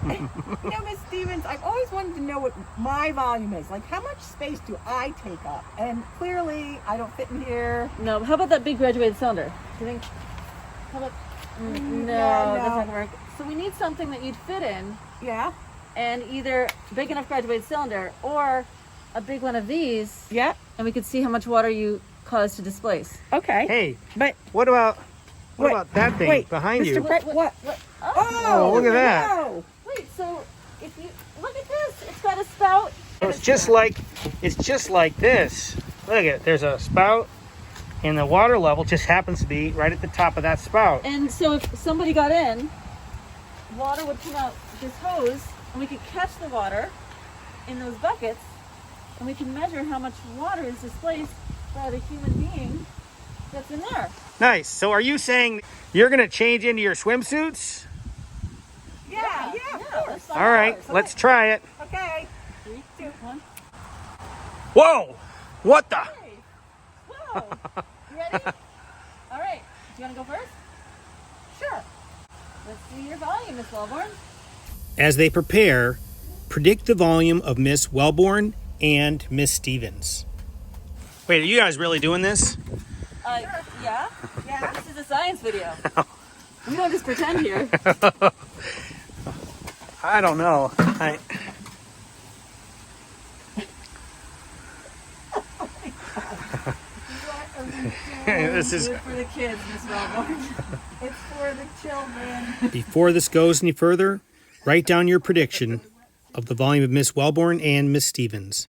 Ms. Stevens, I've always wanted to know what my volume is. Like, how much space do I take up? And clearly, I don't fit in here. No, how about that big graduated cylinder? Do you think? How about? No, that's not gonna work. So we need something that you'd fit in. Yeah. And either big enough graduated cylinder or a big one of these. Yeah. And we could see how much water you cause to displace. Okay. Hey, But what about Wait, that thing wait, behind Mr. you? What? Oh, look at that. No. wait. So if you look at this, it's got a spout. It's just like this. Look at it. There's a spout, and the water level just happens to be right at the top of that spout. And so if somebody got in, water would come out this hose, and we could catch the water in those buckets, and we can measure how much water is displaced by the human being that's in there. Nice. So are you saying you're going to change into your swimsuits? Yeah, of course. Let's find All right, out. let's try it. Okay. 3, 2, 1. Whoa! What the? Hey. Whoa. You ready? All right. Do you want to go first? Sure. Let's see your volume, Ms. Wellborn. As they prepare, predict the volume of Ms. Wellborn and Ms. Stevens. Wait, are you guys really doing this? Yeah. Yeah. This is a science video. We don't just pretend here. I don't know. This is Do it for the kids, Ms. Wellborn. It's for the children. Before this goes any further, write down your prediction of the volume of Miss Wellborn and Miss Stevens.